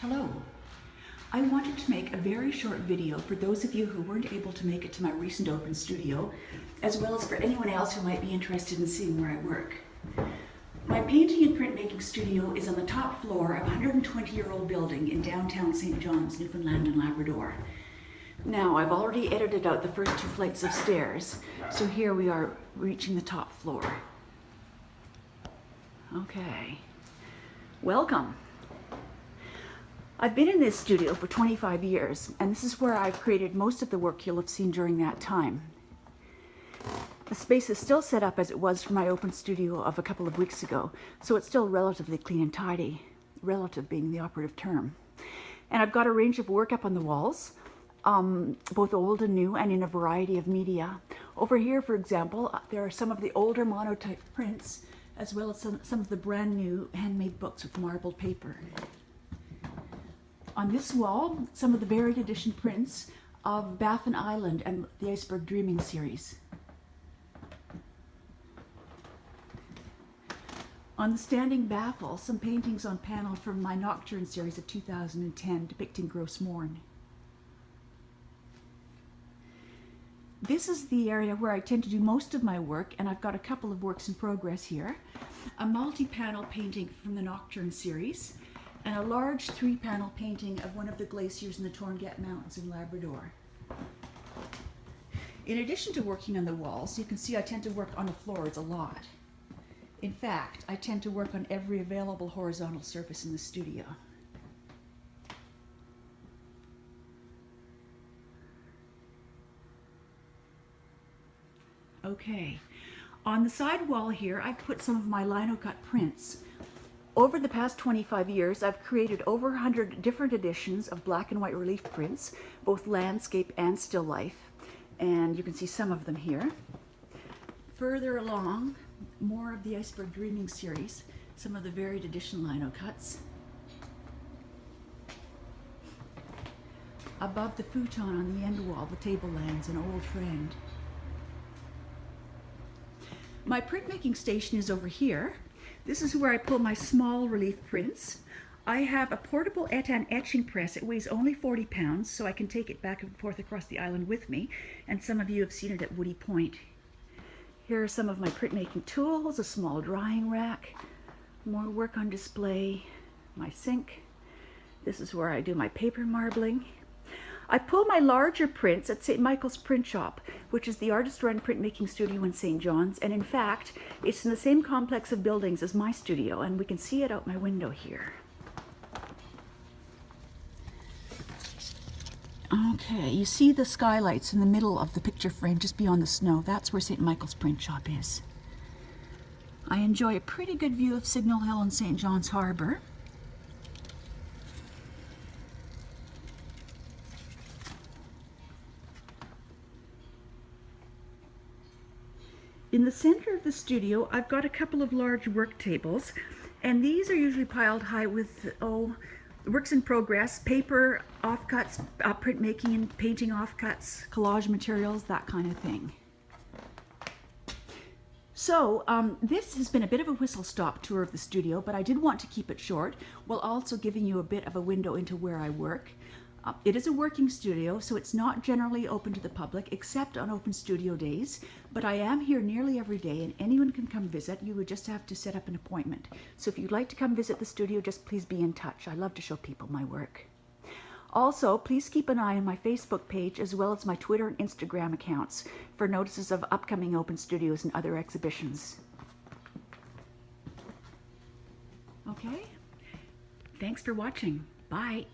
Hello. I wanted to make a very short video for those of you who weren't able to make it to my recent open studio, as well as for anyone else who might be interested in seeing where I work. My painting and printmaking studio is on the top floor of a 120-year-old building in downtown St. John's, Newfoundland and Labrador. Now, I've already edited out the first 2 flights of stairs, so here we are reaching the top floor. Okay, welcome. I've been in this studio for 25 years, and this is where I've created most of the work you'll have seen during that time. The space is still set up as it was for my open studio of a couple of weeks ago, so it's still relatively clean and tidy, relative being the operative term. And I've got a range of work up on the walls, both old and new, and in a variety of media. Over here, for example, there are some of the older monotype prints, as well as some of the brand new handmade books with marbled paper. On this wall, some of the varied edition prints of Baffin Island and the Iceberg Dreaming series. On the standing baffle, some paintings on panel from my Nocturne series of 2010 depicting Gross Morn. This is the area where I tend to do most of my work, and I've got a couple of works in progress here. A multi-panel painting from the Nocturne series, and a large 3-panel painting of one of the glaciers in the Torngat Mountains in Labrador. In addition to working on the walls, you can see I tend to work on the floors a lot. In fact, I tend to work on every available horizontal surface in the studio. Okay, on the side wall here, I've put some of my lino-cut prints. Over the past 25 years, I've created over 100 different editions of black and white relief prints, both landscape and still life, and you can see some of them here. Further along, more of the Iceberg Dreaming series, some of the varied edition lino cuts. Above the futon on the end wall, the table lands, an old friend. My printmaking station is over here. This is where I pull my small relief prints. I have a portable Etan etching press. It weighs only 40 pounds, so I can take it back and forth across the island with me, and some of you have seen it at Woody Point. Here are some of my printmaking tools, a small drying rack, more work on display, my sink. This is where I do my paper marbling. I pull my larger prints at St. Michael's Print Shop, which is the artist-run printmaking studio in St. John's, and in fact, it's in the same complex of buildings as my studio, and we can see it out my window here. Okay, you see the skylights in the middle of the picture frame just beyond the snow. That's where St. Michael's Print Shop is. I enjoy a pretty good view of Signal Hill and St. John's Harbor. In the center of the studio, I've got a couple of large work tables, and these are usually piled high with, works in progress, paper offcuts, printmaking and painting offcuts, collage materials, that kind of thing. So this has been a bit of a whistle-stop tour of the studio, but I did want to keep it short, while also giving you a bit of a window into where I work. It is a working studio, so it's not generally open to the public except on open studio days, but I am here nearly every day and anyone can come visit. You would just have to set up an appointment. So if you'd like to come visit the studio, just please be in touch. I love to show people my work. Also, please keep an eye on my Facebook page as well as my Twitter and Instagram accounts for notices of upcoming open studios and other exhibitions. Okay, thanks for watching. Bye.